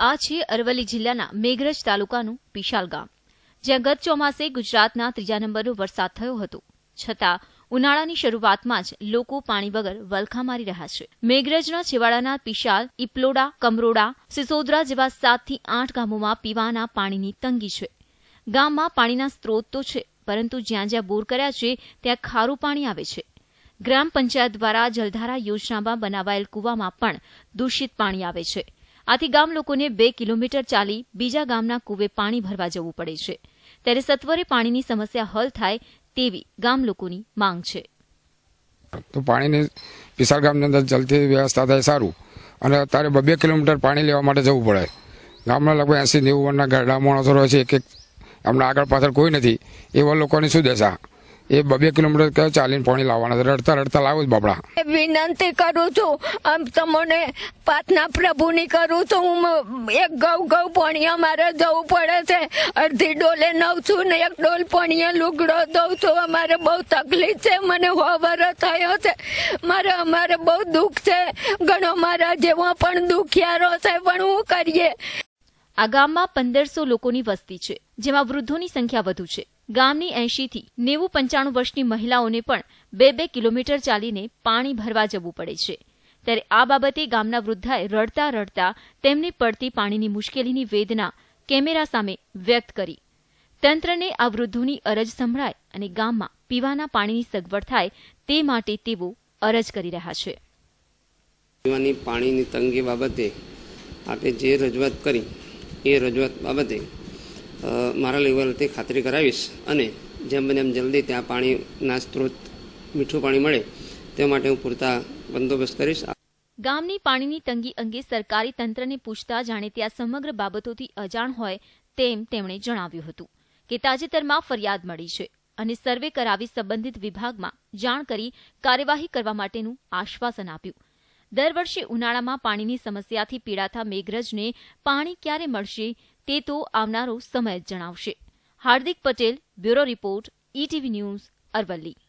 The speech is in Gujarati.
આ છે અરવલ્લી જિલ્લાના મેઘરજ તાલુકાનું પીશાલ ગામ, જ્યાં ગત ચોમાસે ગુજરાતના 3જા નંબરનો વરસાદ થયો હતો. છતાં ઉનાળાની શરૂઆતમાં જ લોકો પાણી વગર વલખા મારી રહ્યા છે. મેઘરજના છેવાડાના પીશાલ, ઇપલોડા, કમરોડા, સિસોદરા જેવા 7 થી 8 ગામોમાં પીવાના પાણીની તંગી છે. ગામમાં પાણીના સ્ત્રોત તો છે, પરંતુ જ્યાં જ્યાં બોર કર્યા છે ત્યાં ખારું પાણી આવે છે. ગ્રામ પંચાયત દ્વારા જલધારા યોજનામાં બનાવાયેલ કૂવામાં પણ દૂષિત પાણી આવે છે. આથી ગામ લોકોને 2 કિલોમીટર ચાલી બીજા ગામના કૂવે પાણી ભરવા જવું પડે છે. ત્યારે સત્વરે પાણીની સમસ્યા હલ થાય તેવી ગામ લોકોની માંગ છે. તો પાણીની પીસાળ ગામની અંદર જલ્દી વ્યવસ્થા થાય સારું, અને અત્યારે 2 કિલોમીટર પાણી લેવા માટે જવું પડે. ગામના લગભગ 80-90 વર્ષના ઘરડા માણસો રહે છે, એક હમણાં આગળ પાછળ કોઈ નથી. એવા લોકોની શું દશા? એ 2 કિલોમીટર ચાલીને પાણી લાવવાના, રડતા રડતા લાવું જ બાપડા. વિનંતી કરું છું, આમ તમને પ્રાર્થના પ્રભુની કરું છું. હું એક ગૌ પાણી અમારે જવું પડે છે. અડધી ડોલે નવ છું ને 1 ડોલ પાણી લુગડો દઉં છું. અમારે બહુ તકલીફ છે. મને હોવર થયો છે. અમારે બહુ દુઃખ છે. ઘણો મારા જેવા પણ દુખિયારો છે, પણ શું કરીએ? આ ગામમાં 1500 લોકોની વસ્તી છે, જેમાં વૃદ્ધોની સંખ્યા વધુ છે. ગામની 80 થી 90-95 વર્ષની મહિલાઓને પણ 2 કિલોમીટર ચાલીને પાણી ભરવા જવું પડે છે. ત્યારે આ બાબતે ગામના વૃદ્ધાએ રડતા રડતા તેમને પડતી પાણીની મુશ્કેલીની વેદના કેમેરા સામે વ્યક્ત કરી. તંત્રને આ વૃદ્ધોની અરજ સંભળાય અને ગામમાં પીવાના પાણીની સગવડ થાય તે માટે તેઓ અરજ કરી રહ્યા છે. પીવાની પાણીની તંગી બાબતે આપણે જે રજૂઆત કરી એ રજૂઆત બાબતે મારા લેવલથી ખાતરી કરાવીશ, અને જેમ બને એમ જલ્દી ત્યાં પાણીના સ્ત્રોત મીઠું પાણી મળે તે માટે હું પૂરતા બંદોબસ્ત કરીશ. ગામની પાણીની તંગી અંગે સરકારી તંત્રને પૂછતા જાણે ત્યાં સમગ્ર બાબતોથી અજાણ હોય તેમ તેમણે જણાવ્યું હતું કે તાજેતરમાં ફરિયાદ મળી છે અને સર્વે કરાવી સંબંધિત વિભાગમાં જાણ કરી કાર્યવાહી કરવા માટેનું આશ્વાસન આપ્યું. દર વર્ષે ઉનાળામાં પાણીની સમસ્યાથી પીડાતા મેઘરજને પાણી ક્યારે મળશે તે તો આવનારો સમય જ જણાવશે. Hardik Patel, bureau report, ETV news, Aravalli.